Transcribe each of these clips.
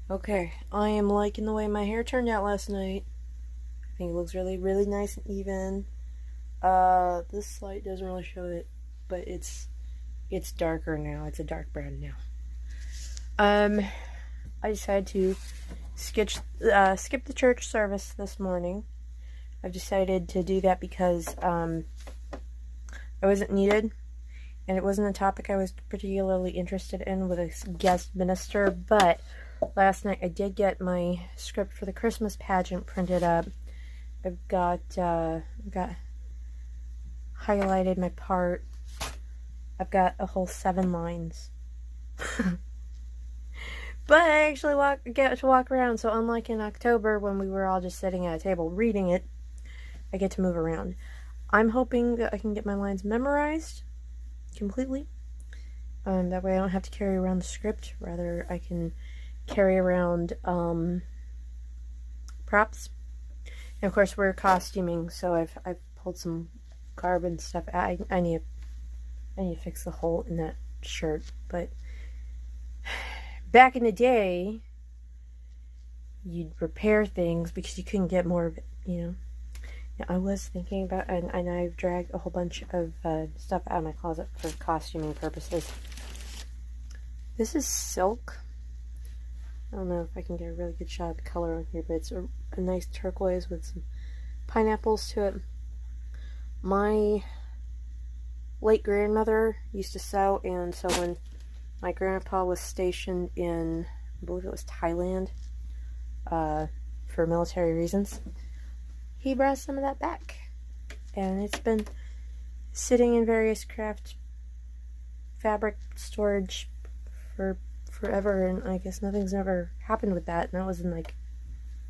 Okay, I am liking the way my hair turned out last night. I think it looks really, really nice and even. This light doesn't really show it, but it's darker now. It's a dark brown now. I decided to skip the church service this morning. I've decided to do that because I wasn't needed, and it wasn't a topic I was particularly interested in with a guest minister, but last night I did get my script for the Christmas pageant printed up. I've got highlighted my part. I've got a whole 7 lines. But I actually get to walk around, so unlike in October when we were all just sitting at a table reading it, I get to move around. I'm hoping that I can get my lines memorized completely. That way I don't have to carry around the script. Rather, I can carry around props. And of course, we're costuming, so I've pulled some carbon stuff. I need to fix the hole in that shirt. But back in the day, you'd repair things because you couldn't get more of it, you know. Now, I was thinking about, and I've dragged a whole bunch of stuff out of my closet for costuming purposes. This is silk. I don't know if I can get a really good shot of the color on here, but it's a nice turquoise with some pineapples to it. My late grandmother used to sew, and so when my grandpa was stationed in, I believe it was Thailand, for military reasons, he brought some of that back. And it's been sitting in various craft fabric storage for forever, and I guess nothing's ever happened with that, and that was in like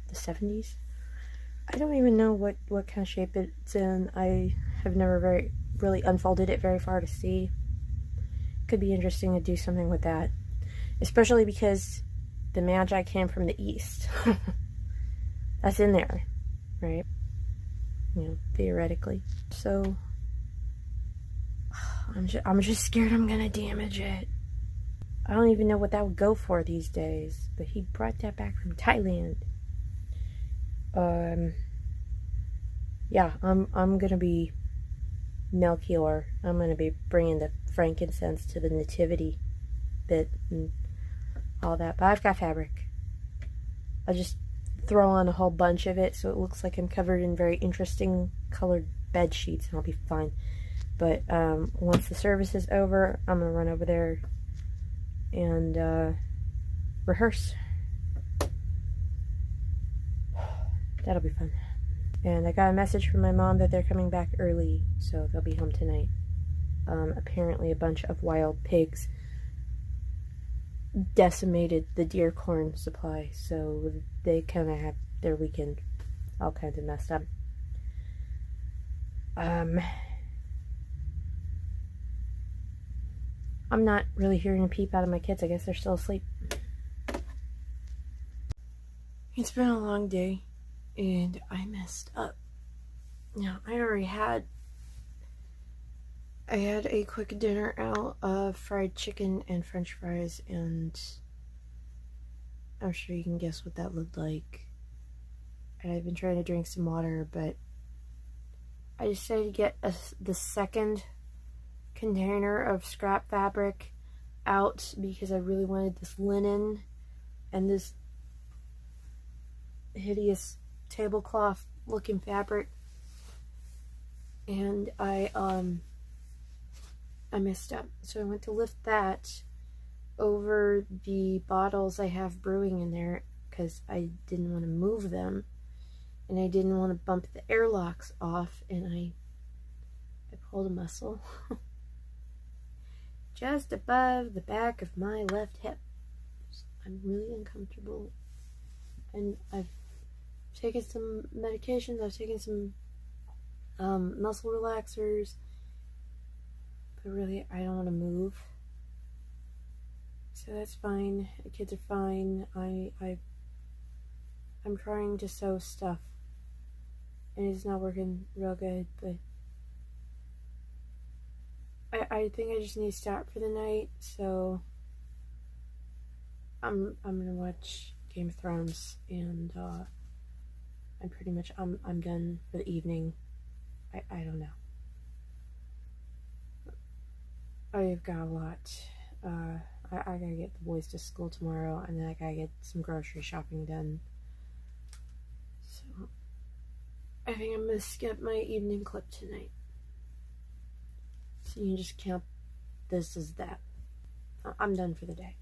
the 70s. I don't even know what kind of shape it's in. I have never really unfolded it very far to see. Could be interesting to do something with that, especially because the Magi came from the East. That's in there, right? You know, theoretically. So I'm just scared I'm gonna damage it. I don't even know what that would go for these days, but he brought that back from Thailand. Yeah, I'm gonna be Melchior. I'm gonna be bringing the frankincense to the nativity bit and all that. But I've got fabric. I'll just throw on a whole bunch of it so it looks like I'm covered in very interesting colored bed sheets, and I'll be fine. But once the service is over, I'm gonna run over there and rehearse. That'll be fun. And I got a message from my mom that they're coming back early, so they'll be home tonight. Apparently a bunch of wild pigs decimated the deer corn supply, so they kind of have their weekend all kinds of messed up. I'm not really hearing a peep out of my kids. I guess they're still asleep. It's been a long day, and I messed up. Now, I had a quick dinner out of fried chicken and french fries, and I'm sure you can guess what that looked like. And I've been trying to drink some water, but I decided to get the second container of scrap fabric out because I really wanted this linen and this hideous tablecloth looking fabric, and I messed up. So I went to lift that over the bottles I have brewing in there because I didn't want to move them, and I didn't want to bump the airlocks off, and I pulled a muscle just above the back of my left hip. I'm really uncomfortable, and I've taken some medications. I've taken some muscle relaxers, but really I don't want to move. So that's fine. The kids are fine. I'm trying to sew stuff, and it's not working real good, but I think I just need to stop for the night, so I'm gonna watch Game of Thrones, and I'm pretty much I'm done for the evening. I don't know. I've got a lot. I gotta get the boys to school tomorrow, and then I gotta get some grocery shopping done. So I think I'm gonna skip my evening clip tonight. So you can just count this as that. I'm done for the day.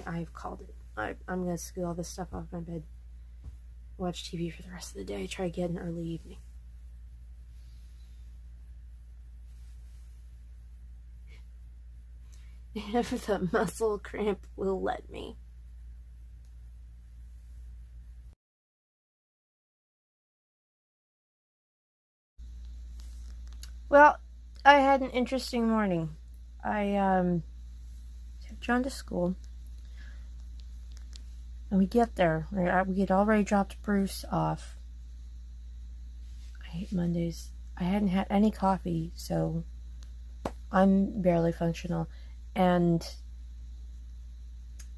I've called it. I'm gonna scoot all this stuff off my bed, watch TV for the rest of the day, try to get an early evening. If the muscle cramp will let me. Well, I had an interesting morning. I took John to school, and we get there. We had already dropped Bruce off. I hate Mondays. I hadn't had any coffee, so I'm barely functional. And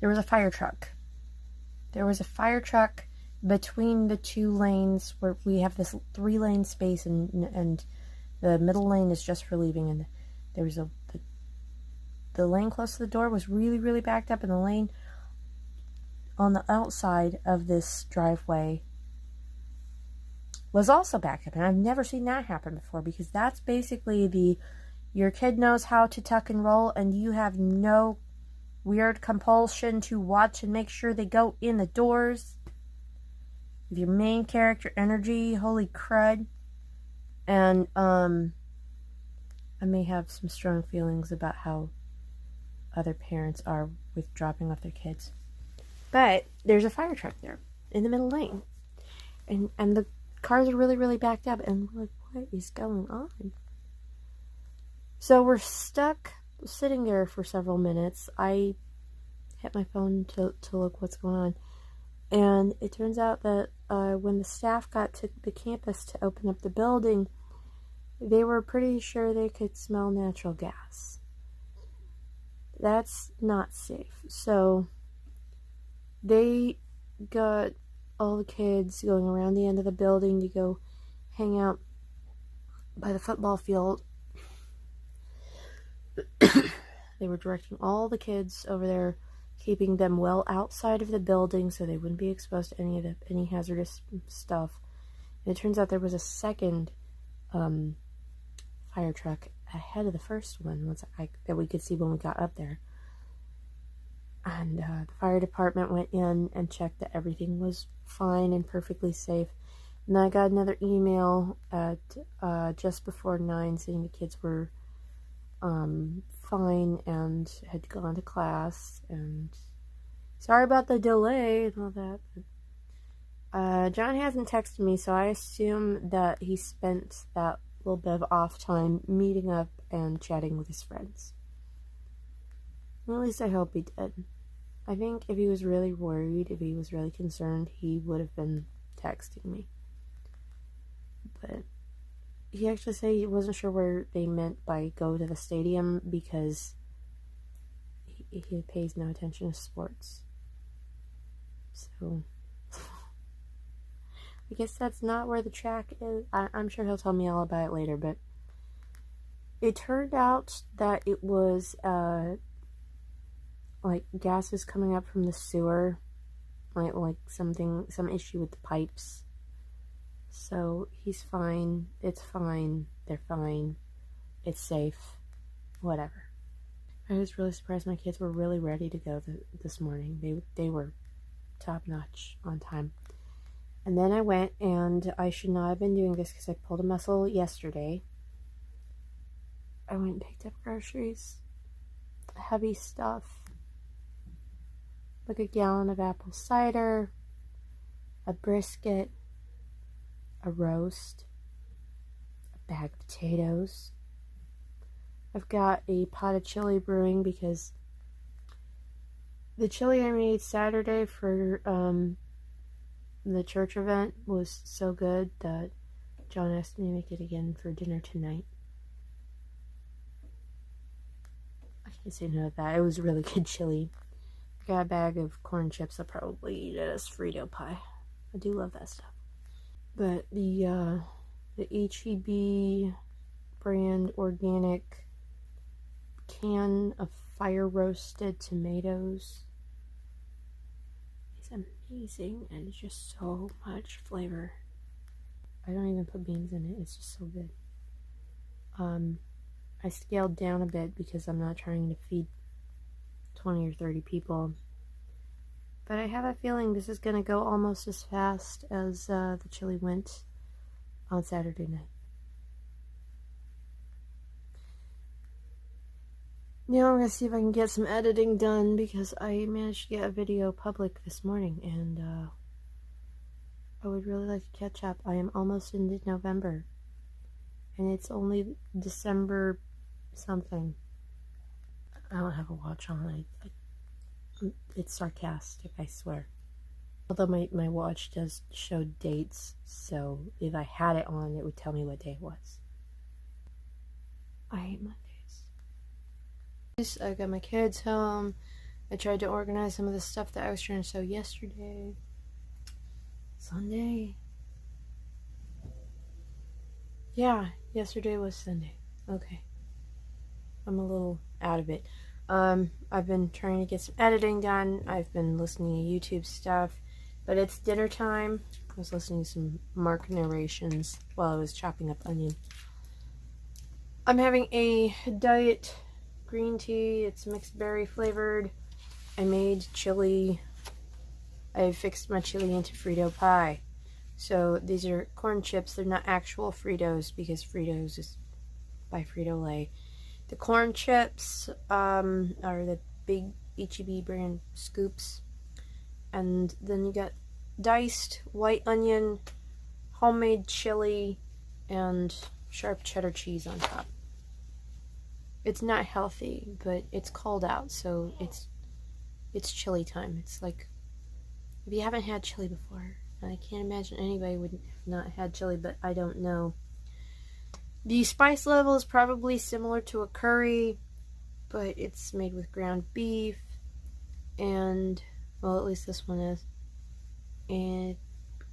there was a fire truck. There was a fire truck between the two lanes where we have this 3-lane space, and the middle lane is just for leaving. And there was the lane close to the door was really, really backed up, and the lane on the outside of this driveway was also backed up. And I've never seen that happen before, because that's basically your kid knows how to tuck and roll, and you have no weird compulsion to watch and make sure they go in the doors. With your main character energy, holy crud. And I may have some strong feelings about how other parents are with dropping off their kids. But there's a fire truck there in the middle lane. And the cars are really, really backed up, and we're like, what is going on? So we're stuck sitting there for several minutes. I hit my phone to look what's going on. And it turns out that when the staff got to the campus to open up the building, they were pretty sure they could smell natural gas. That's not safe. So they got all the kids going around the end of the building to go hang out by the football field. They were directing all the kids over there, keeping them well outside of the building so they wouldn't be exposed to any hazardous stuff. And it turns out there was a second fire truck ahead of the first one that we could see when we got up there. And the fire department went in and checked that everything was fine and perfectly safe. And then I got another email at just before 9 saying the kids were fine and had gone to class, and sorry about the delay and all that. But, John hasn't texted me, so I assume that he spent that little bit of off time meeting up and chatting with his friends. Well, at least I hope he did. I think if he was really worried, if he was really concerned, he would have been texting me. But he actually said he wasn't sure where they meant by go to the stadium, because he pays no attention to sports. So I guess that's not where the track is. I'm sure he'll tell me all about it later, but it turned out that it was like gases coming up from the sewer, like some issue with the pipes. So he's fine, it's fine, they're fine, it's safe, whatever. I was really surprised my kids were really ready to go this morning. They were top notch on time. And then I went, and I should not have been doing this because I pulled a muscle yesterday. I went and picked up groceries, heavy stuff, like a gallon of apple cider, a brisket, a roast, a bag of potatoes. I've got a pot of chili brewing because the chili I made Saturday for the church event was so good that John asked me to make it again for dinner tonight. I can't say no to that. It was really good chili. got a bag of corn chips. I'll probably eat it as Frito pie. I do love that stuff. But the H-E-B brand organic can of fire roasted tomatoes is amazing, and it's just so much flavor. I don't even put beans in it. It's just so good. I scaled down a bit because I'm not trying to feed 20 or 30 people. But I have a feeling this is going to go almost as fast as the chili went on Saturday night. Now I'm going to see if I can get some editing done because I managed to get a video public this morning, and I would really like to catch up. I am almost into November, and it's only December something. I don't have a watch on. It's sarcastic, I swear. Although my watch does show dates, so if I had it on, it would tell me what day it was. I hate Mondays. I got my kids home. I tried to organize some of the stuff that I was trying to sew yesterday. Sunday? Yeah, yesterday was Sunday. Okay. I'm a little out of it. I've been trying to get some editing done. I've been listening to YouTube stuff, but it's dinner time. I was listening to some Mark narrations while I was chopping up onion. I'm having a diet green tea. It's mixed berry flavored. I made chili. I fixed my chili into Frito pie. So these are corn chips. They're not actual Fritos because Fritos is by Frito-Lay. The corn chips are the big H-E-B brand scoops. And then you got diced white onion, homemade chili, and sharp cheddar cheese on top. It's not healthy, but it's cold out, so it's chili time. It's like, if you haven't had chili before, and I can't imagine anybody would have not had chili, but I don't know. The spice level is probably similar to a curry, but it's made with ground beef, and, well, at least this one is, and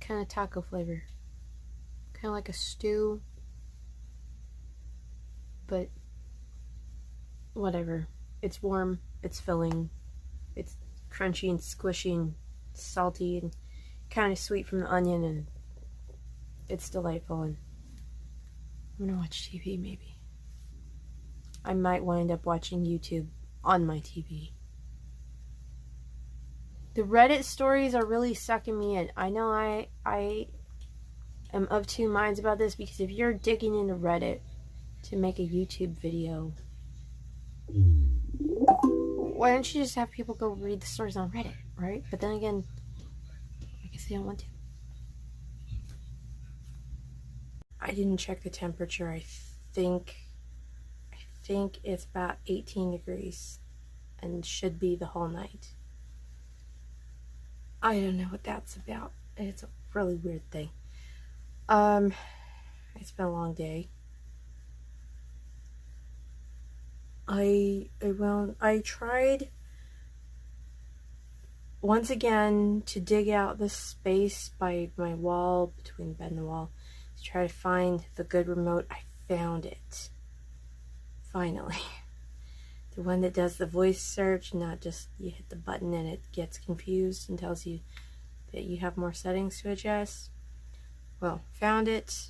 kind of taco flavor. Kind of like a stew, but whatever. It's warm, it's filling, it's crunchy and squishy and salty and kind of sweet from the onion, and it's delightful. And I'm gonna watch TV maybe. I might wind up watching YouTube on my TV. The Reddit stories are really sucking me in. I know I am of two minds about this, because if you're digging into Reddit to make a YouTube video, why don't you just have people go read the stories on Reddit, right? But then again, I guess they don't want to. I didn't check the temperature. I think it's about 18 degrees and should be the whole night. I don't know what that's about. It's a really weird thing. It's been a long day. I tried once again to dig out the space by my wall, between the bed and the wall, to try to find the good remote. I found it. Finally. The one that does the voice search, not just you hit the button and it gets confused and tells you that you have more settings to adjust. Well, found it.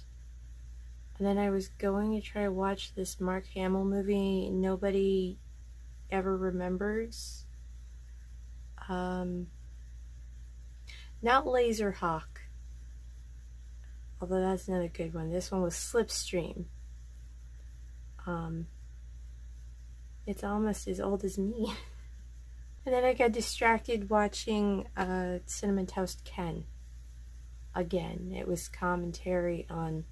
And then I was going to try to watch this Mark Hamill movie nobody ever remembers. Not Laserhawk, although that's another good one. This one was Slipstream. It's almost as old as me. And then I got distracted watching Cinnamon Toast Ken. Again, it was commentary on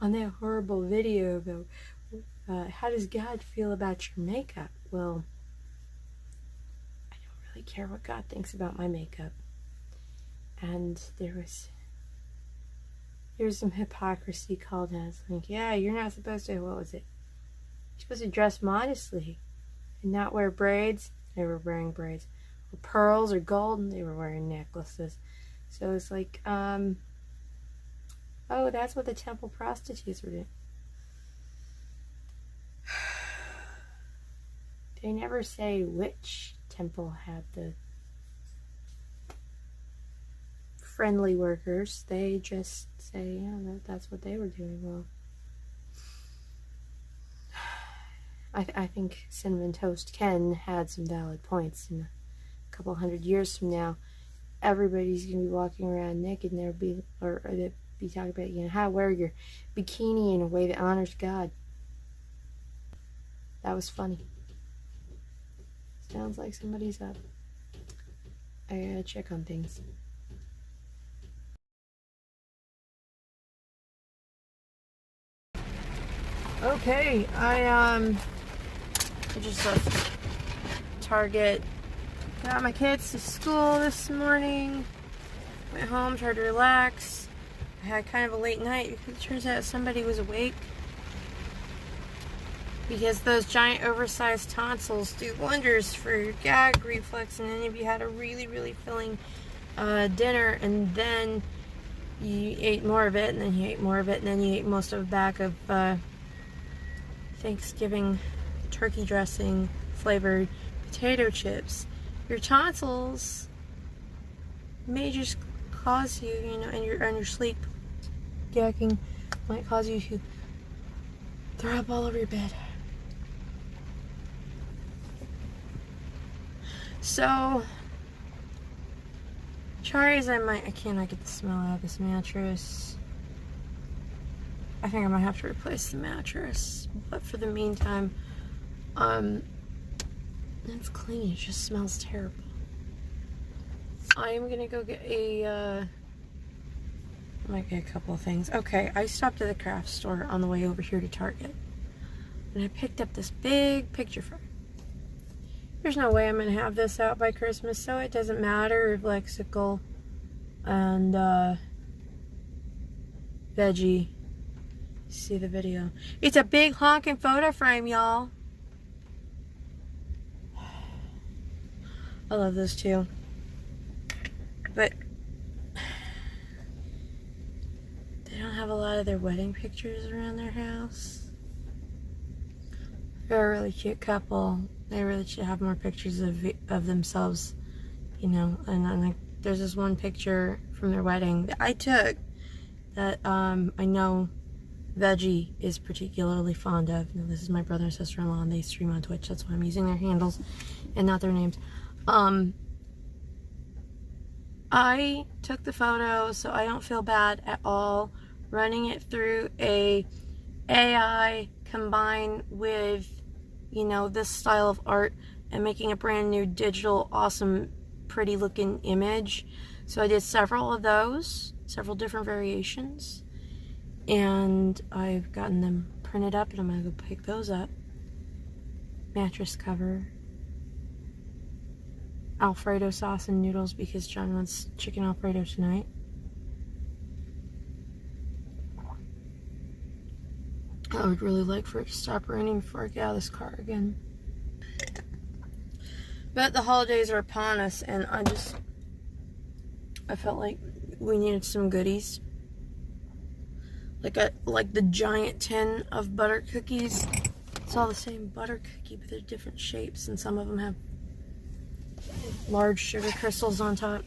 on that horrible video about how does God feel about your makeup? Well, I don't really care what God thinks about my makeup. And there was some hypocrisy called as, like, yeah, you're not supposed to, what was it? supposed to dress modestly and not wear braids. They were wearing braids. Or pearls or gold, and they were wearing necklaces. So it's like, oh, that's what the temple prostitutes were doing. They never say which temple had the friendly workers. They just say, yeah, that's what they were doing. Well, I think Cinnamon Toast Ken had some valid points. In a couple hundred years from now, everybody's gonna be walking around naked, and they'll be talking about, how to wear your bikini in a way that honors God. That was funny. Sounds like somebody's up. I gotta check on things. Okay, I just left Target. Got my kids to school this morning. Went home, tried to relax. I had kind of a late night because it turns out somebody was awake. Because those giant oversized tonsils do wonders for your gag reflex, and then if you had a really, really filling dinner and then you ate more of it, and then you ate more of it, and then you ate most of a bag of Thanksgiving turkey dressing flavored potato chips, your tonsils may just cause you, and your sleep gagging might cause you to throw up all over your bed. So, try as I cannot get the smell out of this mattress. I think I might have to replace the mattress, but for the meantime, it's clean. It just smells terrible. I am gonna go get I might get a couple of things. Okay, I stopped at the craft store on the way over here to Target, and I picked up this big picture frame. There's no way I'm gonna have this out by Christmas, so it doesn't matter if Lexical and Veggie see the video. It's a big honking photo frame, y'all. I love those two, but they don't have a lot of their wedding pictures around their house. They're a really cute couple. They really should have more pictures of themselves, and there's this one picture from their wedding that I took that I know Veggie is particularly fond of. Now, this is my brother and sister-in-law, and they stream on Twitch. That's why I'm using their handles and not their names. I took the photo, so I don't feel bad at all running it through a AI combined with, this style of art and making a brand new digital, awesome, pretty looking image. So I did several of those, several different variations, and I've gotten them printed up, and I'm gonna go pick those up. Mattress cover, Alfredo sauce and noodles because John wants chicken Alfredo tonight. I would really like for it to stop raining before I get out of this car again. But the holidays are upon us, and I felt like we needed some goodies. Like the giant tin of butter cookies. It's all the same butter cookie, but they're different shapes, and some of them have large sugar crystals on top.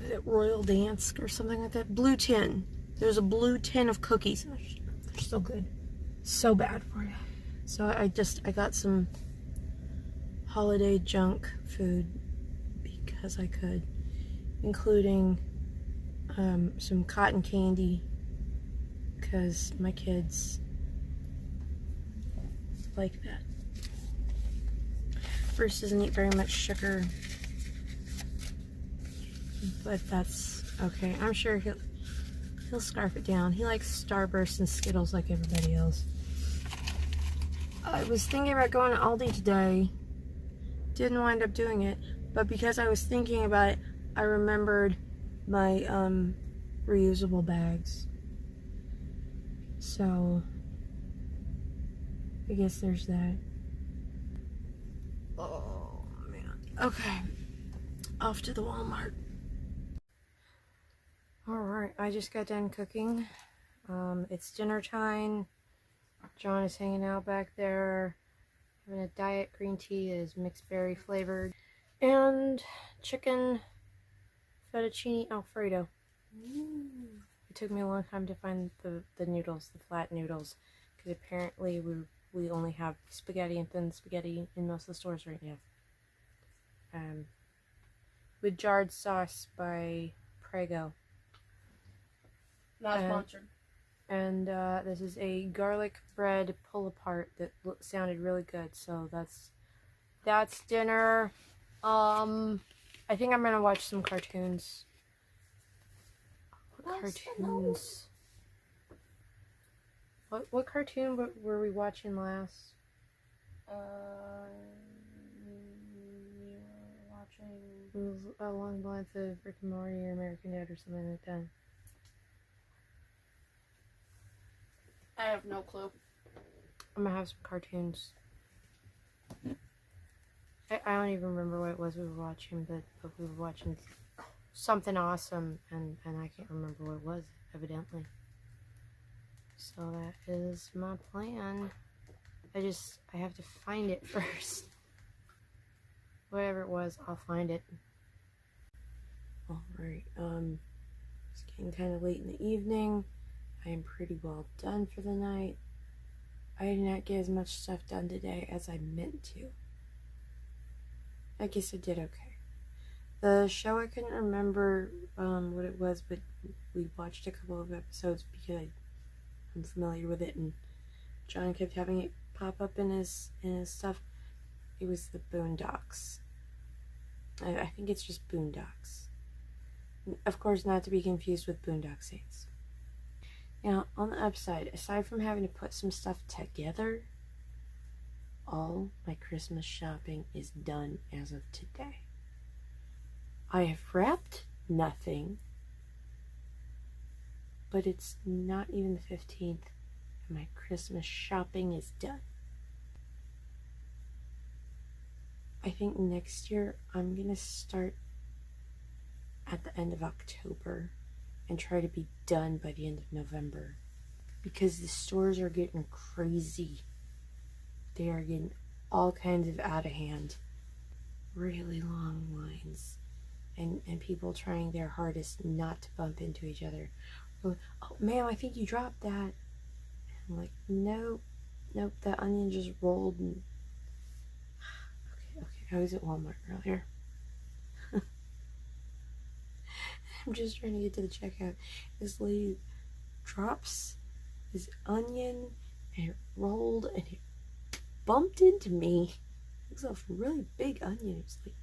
Is it Royal Dansk or something like that? Blue tin. There's a blue tin of cookies. They're so good. So bad for you. So I got some holiday junk food because I could, including some cotton candy because my kids like that. Bruce doesn't eat very much sugar, but that's okay. I'm sure he'll scarf it down. He likes Starburst and Skittles like everybody else. I was thinking about going to Aldi today. Didn't wind up doing it, but because I was thinking about it, I remembered my reusable bags. So I guess there's that. Oh man. Okay. Off to the Walmart. Alright, I just got done cooking. It's dinner time. John is hanging out back there, having a diet green tea that is mixed berry flavored, and chicken fettuccine alfredo. It took me a long time to find the noodles, the flat noodles, because apparently we only have spaghetti and thin spaghetti in most of the stores right now. With jarred sauce by Prego. Not sponsored. And this is a garlic bread pull apart that sounded really good. So that's dinner. I think I'm gonna watch some cartoons. What cartoons? What cartoon were we watching last? You were watching. It was along the lines of Rick and Morty or American Dad or something like that. I have no clue. I'm gonna have some cartoons. I don't even remember what it was we were watching, but we were watching something awesome, and I can't remember what it was, evidently. So that is my plan. I have to find it first. Whatever it was, I'll find it. Alright, it's getting kind of late in the evening. I am pretty well done for the night. I did not get as much stuff done today as I meant to. I guess I did okay. The show, I couldn't remember what it was, but we watched a couple of episodes because I'm familiar with it, and John kept having it pop up in his stuff. It was the Boondocks. I think it's just Boondocks. Of course, not to be confused with Boondock Saints. Now, on the upside, aside from having to put some stuff together, all my Christmas shopping is done as of today. I have wrapped nothing, but it's not even the 15th, and my Christmas shopping is done. I think next year I'm gonna start at the end of October and try to be done by the end of November, because the stores are getting crazy. They are getting all kinds of out of hand, really long lines, and people trying their hardest not to bump into each other. Oh, ma'am, I think you dropped that. And I'm like, nope, that onion just rolled. And okay, I was at Walmart earlier. I'm just trying to get to the checkout. This lady drops this onion, and it rolled, and it bumped into me. It was a really big onion. It was like,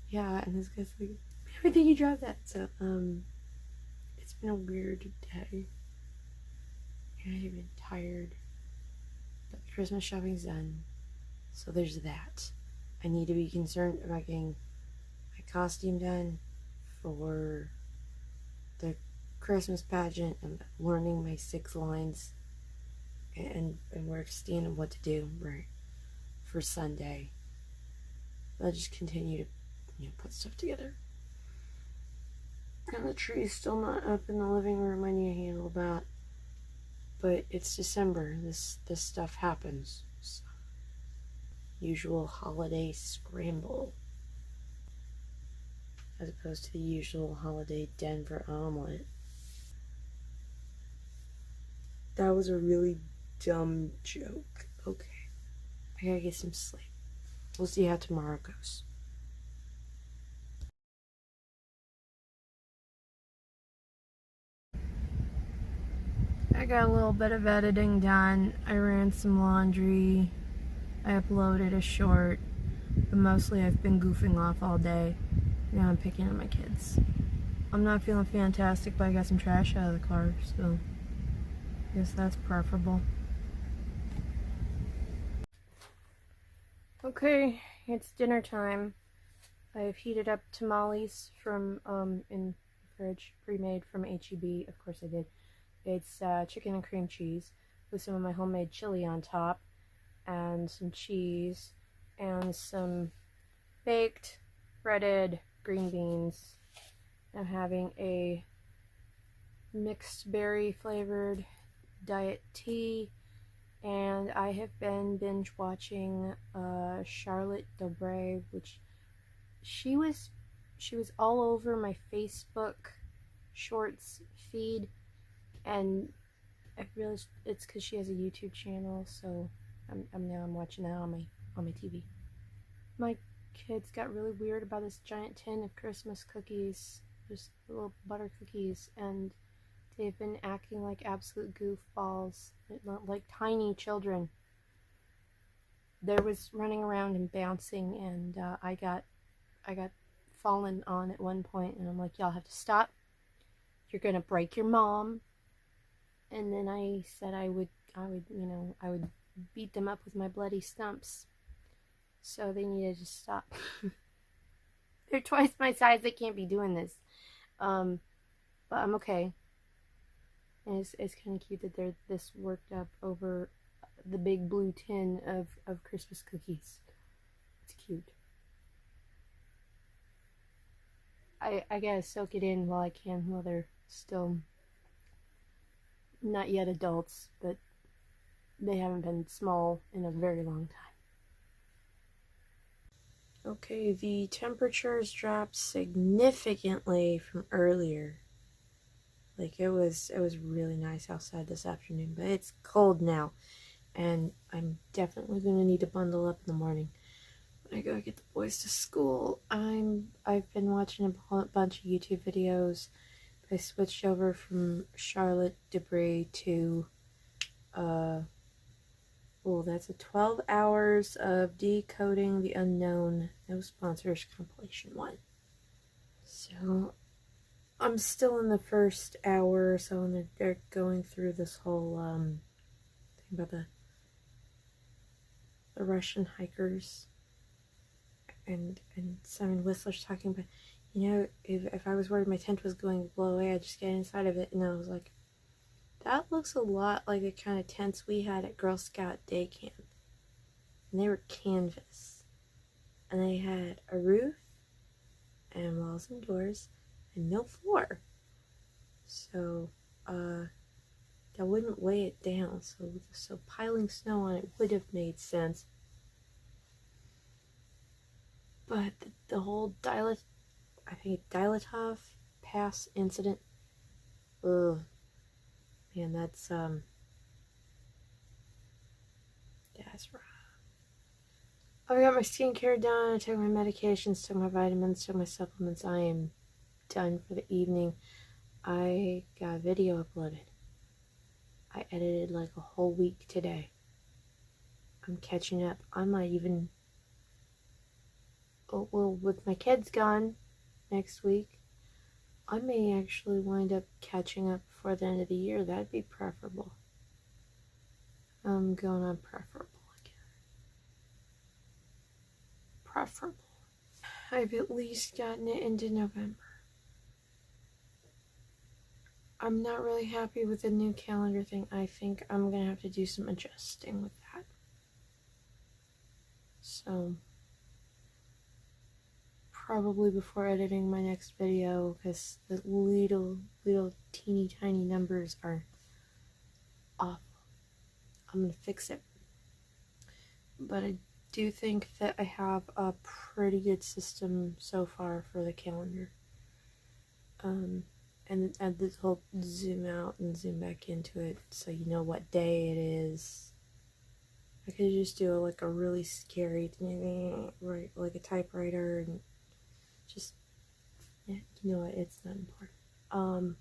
yeah, and this guy's like, I think you dropped that. So, it's been a weird day. And I've been tired. But the Christmas shopping's done. So there's that. I need to be concerned about getting my costume done for the Christmas pageant and learning my 6 lines and where to stand and what to do right for Sunday. I'll just continue to put stuff together. And the tree's still not up in the living room. I need to handle that. But it's December. This stuff happens. So, usual holiday scramble, as opposed to the usual holiday Denver omelet. That was a really dumb joke. Okay. I gotta get some sleep. We'll see how tomorrow goes. I got a little bit of editing done. I ran some laundry. I uploaded a short. But mostly I've been goofing off all day. Now I'm picking on my kids. I'm not feeling fantastic, but I got some trash out of the car, so I guess that's preferable. Okay, it's dinner time. I've heated up tamales from in the fridge, pre-made from HEB. Of course I did. It's chicken and cream cheese with some of my homemade chili on top, and some cheese, and some baked, breaded green beans. I'm having a mixed berry flavored diet tea, and I have been binge watching Charlotte Tilbury, which she was all over my Facebook Shorts feed, and I realized it's because she has a YouTube channel, so I'm watching that on my TV. My kids got really weird about this giant tin of Christmas cookies, just little butter cookies, and they've been acting like absolute goofballs, like tiny children. There was running around and bouncing, and I got fallen on at one point, and I'm like, y'all have to stop. You're gonna break your mom. And then I said I would beat them up with my bloody stumps. So they needed to stop. They're twice my size. They can't be doing this. But I'm okay. And it's kind of cute that they're this worked up over the big blue tin of Christmas cookies. It's cute. I gotta soak it in while I can, while they're still not yet adults, but they haven't been small in a very long time. Okay, the temperatures dropped significantly from earlier. Like it was really nice outside this afternoon, but it's cold now, and I'm definitely gonna need to bundle up in the morning when I go get the boys to school. I've been watching a bunch of YouTube videos. I switched over from Charlotte Tilbury to that's a 12 hours of decoding the unknown. No sponsors compilation 1. So I'm still in the first hour, so when they're going through this whole thing about the Russian hikers, and Simon Whistler's talking about, if I was worried my tent was going to blow away, I'd just get inside of it. And I was like, that looks a lot like the kind of tents we had at Girl Scout day camp. And they were canvas. And they had a roof and walls and doors and no floor. So that wouldn't weigh it down. So piling snow on it would have made sense. But the whole Dyatlov Pass incident, ugh, man, that's rough. I got my skincare done. I took my medications, took my vitamins, took my supplements. I am done for the evening. I got a video uploaded. I edited like a whole week today. I'm catching up. I might even, with my kids gone next week, I may actually wind up catching up before the end of the year. That'd be preferable. I'm going on preferable again. Preferable. I've at least gotten it into November. I'm not really happy with the new calendar thing. I think I'm going to have to do some adjusting with that. So, probably before editing my next video, because the little teeny tiny numbers are awful. I'm going to fix it. But I do think that I have a pretty good system so far for the calendar. And this whole zoom out and zoom back into it so you know what day it is. I could just do like a really scary thing, right, like a typewriter, and just, yeah, you know what, it's not important.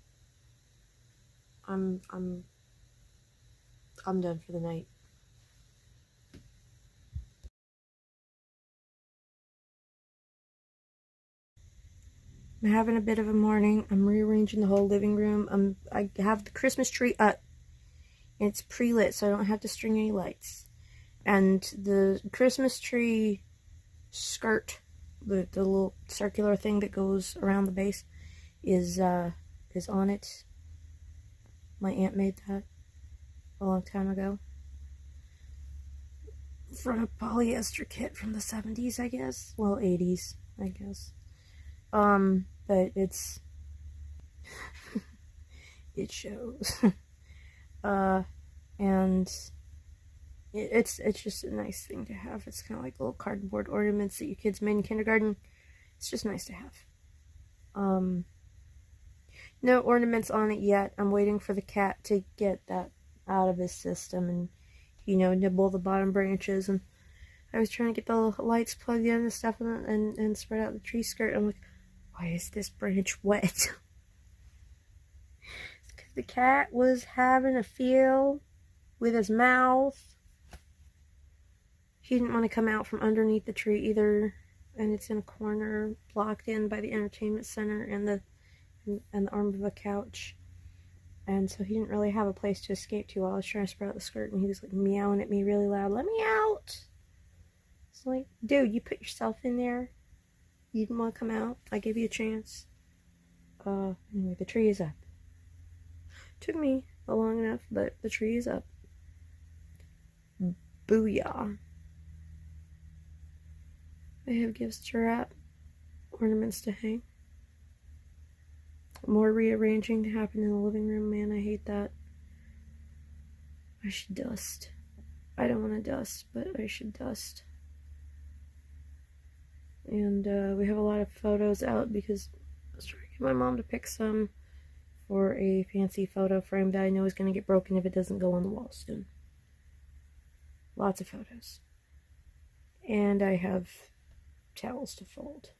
I'm done for the night. I'm having a bit of a morning. I'm rearranging the whole living room. I have the Christmas tree up. It's pre-lit, so I don't have to string any lights. And the Christmas tree skirt, the little circular thing that goes around the base, is on it. My aunt made that a long time ago from a polyester kit from the 70s, I guess. Well, 80s, I guess. But it shows. And it's just a nice thing to have. It's kind of like little cardboard ornaments that your kids made in kindergarten. It's just nice to have. No ornaments on it yet. I'm waiting for the cat to get that out of his system and, nibble the bottom branches. And I was trying to get the lights plugged in and stuff and spread out the tree skirt. I'm like, why is this branch wet? It's because the cat was having a feel with his mouth. He didn't want to come out from underneath the tree either. And it's in a corner, blocked in by the entertainment center and the arm of a couch. And so he didn't really have a place to escape to while I was trying to spread out the skirt, and he was like meowing at me really loud, "Let me out!" It's like, dude, you put yourself in there. You didn't want to come out. I gave you a chance. Anyway, the tree is up. Took me long enough, but the tree is up. Booyah. I have gifts to wrap, ornaments to hang. More rearranging to happen in the living room. Man, I hate that. I should dust. I don't want to dust, but I should dust. And we have a lot of photos out because I was trying to get my mom to pick some for a fancy photo frame that I know is going to get broken if it doesn't go on the wall soon. Lots of photos. And I have towels to fold.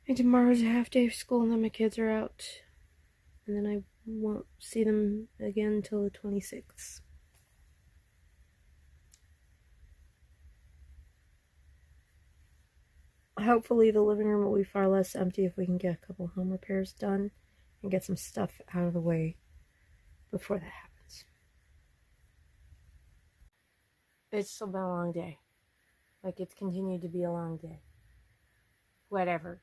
And tomorrow's a half day of school, and then my kids are out. And then I won't see them again until the 26th. Hopefully the living room will be far less empty if we can get a couple home repairs done and get some stuff out of the way before that happens. It's still been a long day. Like, it's continued to be a long day. Whatever.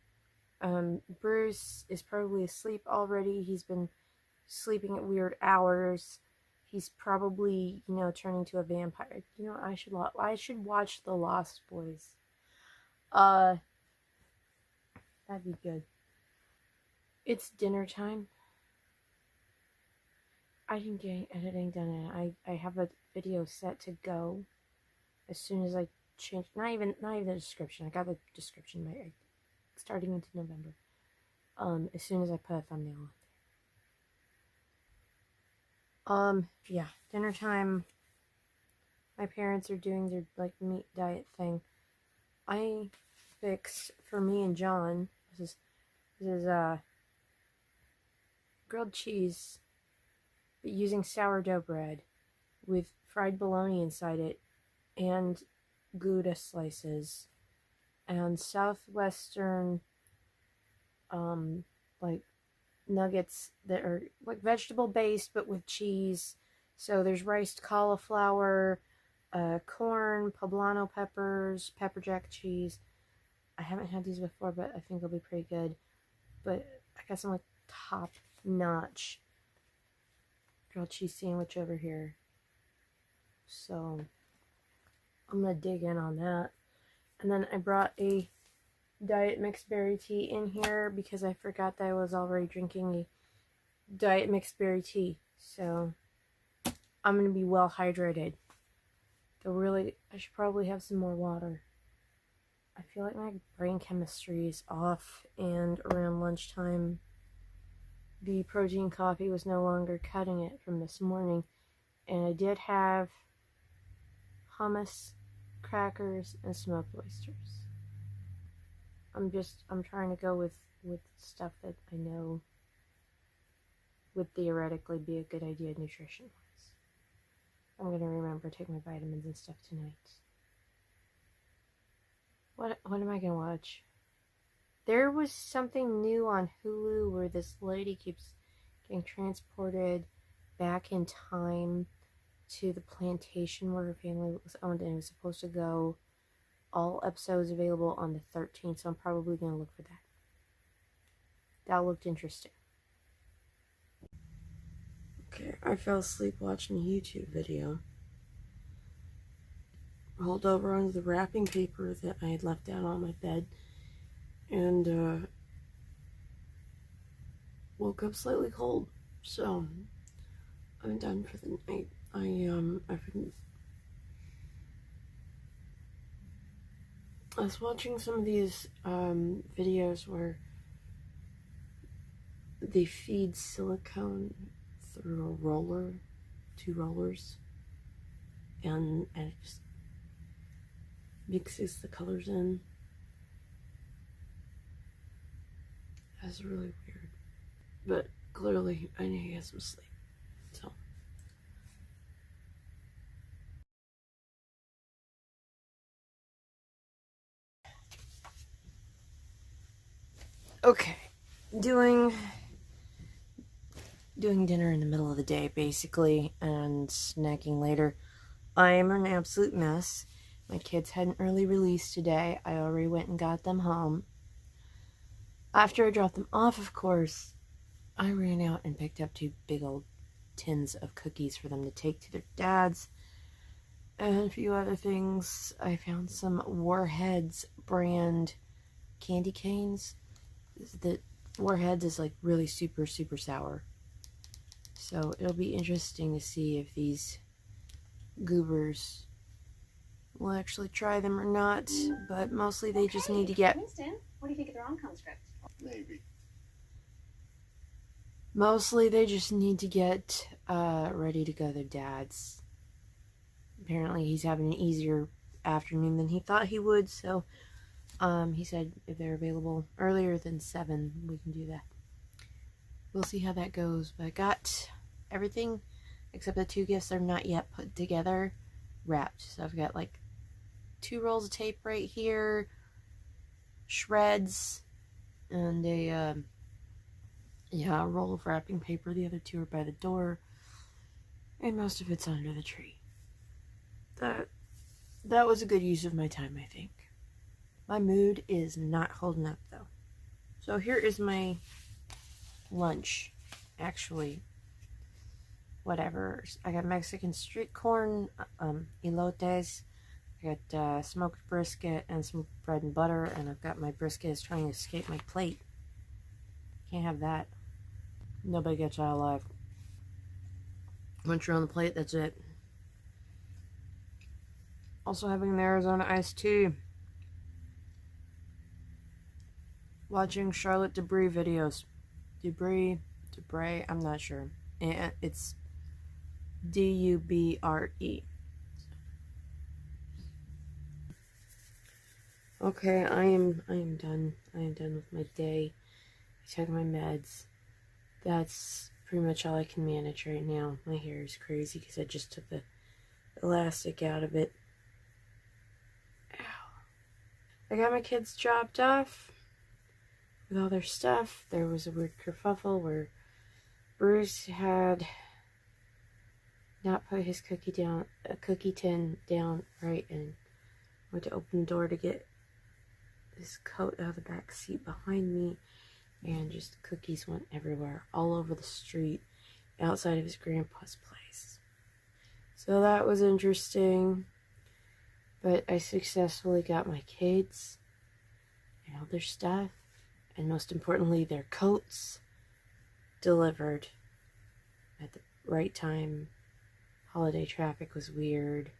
Bruce is probably asleep already. He's been sleeping at weird hours. He's probably, turning to a vampire. I should watch The Lost Boys. That'd be good. It's dinner time. I didn't get any editing done, and I have a video set to go as soon as I change. Not even the description. I got the description starting into November. As soon as I put a thumbnail on. Yeah, dinner time. My parents are doing their meat diet thing. I fixed for me and John. This is grilled cheese, but using sourdough bread with fried bologna inside it and Gouda slices and Southwestern nuggets that are like vegetable based but with cheese. So there's riced cauliflower, corn, poblano peppers, pepper jack cheese. I haven't had these before, but I think they'll be pretty good. But I got some top notch grilled cheese sandwich over here, so I'm gonna dig in on that. And then I brought a diet mixed berry tea in here because I forgot that I was already drinking a diet mixed berry tea, so I'm gonna be well hydrated. I should probably have some more water. I feel like my brain chemistry is off, and around lunchtime the protein coffee was no longer cutting it from this morning, and I did have hummus, crackers, and smoked oysters. I'm trying to go with stuff that I know would theoretically be a good idea nutrition-wise. I'm going to remember to take my vitamins and stuff tonight. What am I going to watch? There was something new on Hulu where this lady keeps getting transported back in time to the plantation where her family was owned, and it was supposed to go. All episodes available on the 13th, so I'm probably going to look for that. That looked interesting. Okay, I fell asleep watching a YouTube video. Rolled over onto the wrapping paper that I had left out on my bed, and woke up slightly cold. So I'm done for the night. I was watching some of these videos where they feed silicone through a roller, 2 rollers, and it just mixes the colors in. That's really weird, but clearly I need to get some sleep. So okay, doing dinner in the middle of the day basically, and snacking later. I am an absolute mess. My kids had an early release today. I already went and got them home. After I dropped them off, of course, I ran out and picked up 2 big old tins of cookies for them to take to their dads, and a few other things. I found some Warheads brand candy canes. The Warheads is like really super sour. So it'll be interesting to see if these goobers will actually try them or not, but mostly they just need to get... Winston, what do you think of the rom-com script? Maybe. Mostly they just need to get ready to go to their dad's. Apparently he's having an easier afternoon than he thought he would, so he said if they're available earlier than 7, we can do that. We'll see how that goes, but I got everything except the 2 gifts that are not yet put together wrapped. So I've got like 2 rolls of tape right here, shreds, and a roll of wrapping paper. The other 2 are by the door, and most of it's under the tree. That was a good use of my time, I think. My mood is not holding up though. So here is my lunch. Actually, whatever. I got Mexican street corn, elotes. I got smoked brisket and some bread and butter, and I've got my brisket is trying to escape my plate. Can't have that. Nobody gets out alive. Once you're on the plate, that's it. Also having an Arizona iced tea. Watching Charlotte Debris videos. Debris, I'm not sure. And it's D-U-B-R-E. Okay, I am done. I am done with my day. I took my meds. That's pretty much all I can manage right now. My hair is crazy because I just took the elastic out of it. Ow. I got my kids dropped off with all their stuff. There was a weird kerfuffle where Bruce had not put his cookie tin down right, and went to open the door to get his coat out of the back seat behind me, and just cookies went everywhere, all over the street, outside of his grandpa's place. So that was interesting, but I successfully got my kids and all their stuff, and most importantly, their coats delivered at the right time. Holiday traffic was weird.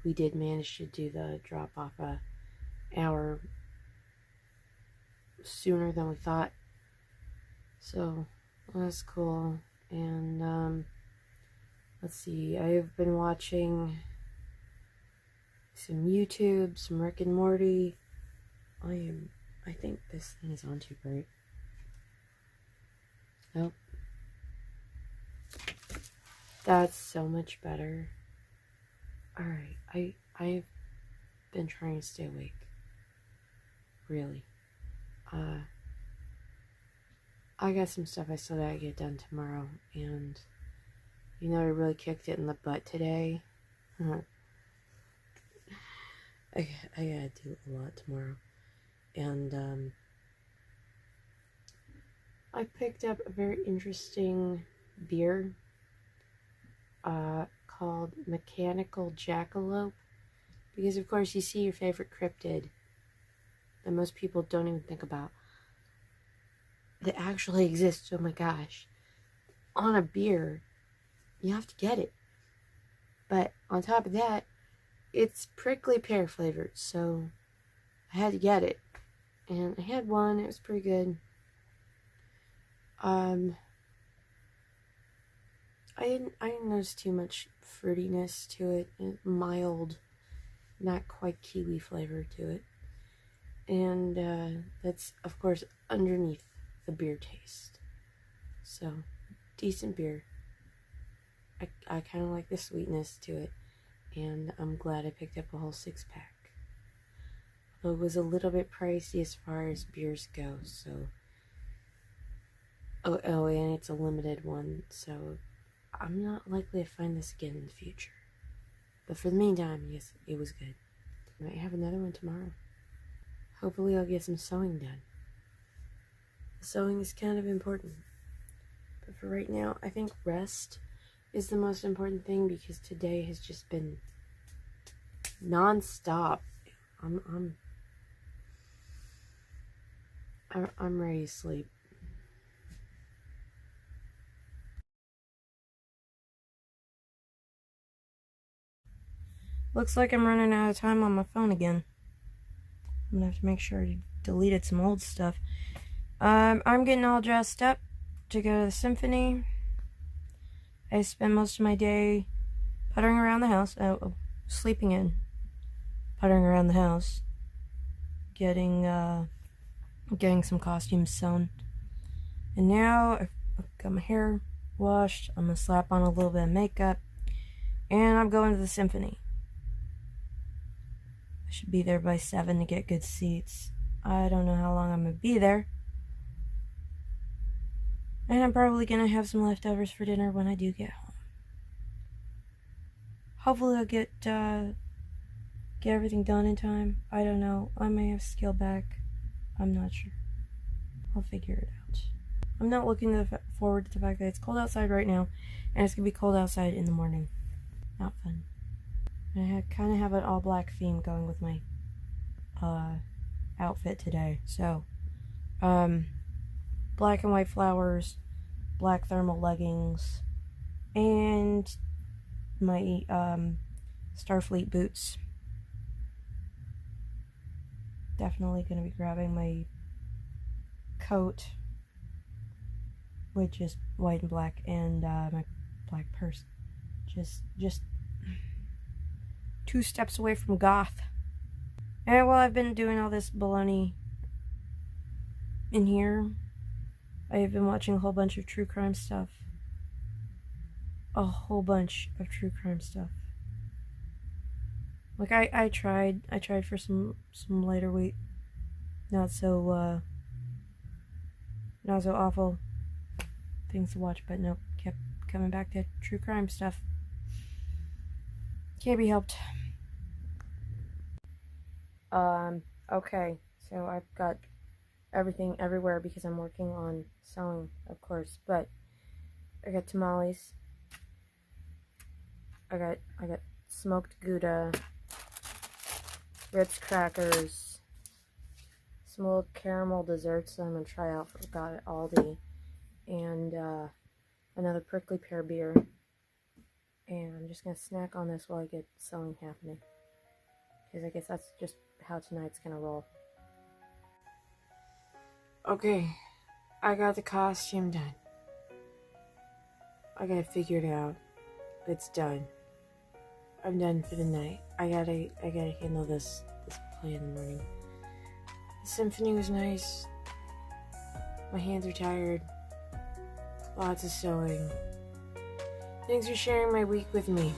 We did manage to do the drop off an hour sooner than we thought, so that's cool. And let's see, I've been watching some YouTube, some Rick and Morty. I think this thing is on too bright. Nope. That's so much better. Alright, I've been trying to stay awake. Really. I got some stuff I still gotta get done tomorrow, and I really kicked it in the butt today. I gotta do a lot tomorrow. And I picked up a very interesting beer called Mechanical Jackalope. Because, of course, you see your favorite cryptid that most people don't even think about that actually exists. Oh my gosh. On a beer, you have to get it. But on top of that, it's prickly pear flavored, so I had to get it. And I had one, it was pretty good. I didn't notice too much fruitiness to it. Mild, not quite kiwi flavor to it. And that's, of course, underneath the beer taste. So, decent beer. I kind of like the sweetness to it. And I'm glad I picked up a whole 6-pack. Although it was a little bit pricey as far as beers go, so... Oh, and it's a limited one, so I'm not likely to find this again in the future. But for the meantime, yes, it was good. I might have another one tomorrow. Hopefully I'll get some sewing done. The sewing is kind of important. But for right now, I think rest is the most important thing because today has just been non-stop. I'm ready to sleep. Looks like I'm running out of time on my phone again. I'm gonna have to make sure I deleted some old stuff. I'm getting all dressed up to go to the symphony. I spend most of my day puttering around the house, sleeping in, puttering around the house, getting some costumes sewn. And now I've got my hair washed. I'm gonna slap on a little bit of makeup, and I'm going to the symphony. I should be there by 7 to get good seats. I don't know how long I'm gonna be there. And I'm probably gonna have some leftovers for dinner when I do get home. Hopefully I'll get everything done in time. I don't know. I may have scaled back. I'm not sure. I'll figure it out. I'm not looking forward to the fact that it's cold outside right now, and it's gonna be cold outside in the morning. Not fun. I kind of have an all black theme going with my outfit today. So, black and white flowers, black thermal leggings, and my Starfleet boots. Definitely going to be grabbing my coat, which is white and black, and my black purse. Just 2 steps away from goth. And while I've been doing all this baloney in here, I have been watching a whole bunch of true crime stuff. A whole bunch of true crime stuff. Like I tried for some lighter weight, not so awful things to watch, but nope, kept coming back to true crime stuff. Can't be helped. Okay, so I've got everything everywhere because I'm working on sewing, of course, but I got tamales. I got smoked Gouda, Ritz crackers, some little caramel desserts that I'm gonna try out. Got at Aldi, and another prickly pear beer. And I'm just gonna snack on this while I get sewing happening, because I guess that's just how tonight's gonna roll. Okay, I got the costume done. I got it figured out. It's done. I'm done for the night. I gotta handle this play in the morning. The symphony was nice. My hands are tired. Lots of sewing. Thanks for sharing my week with me.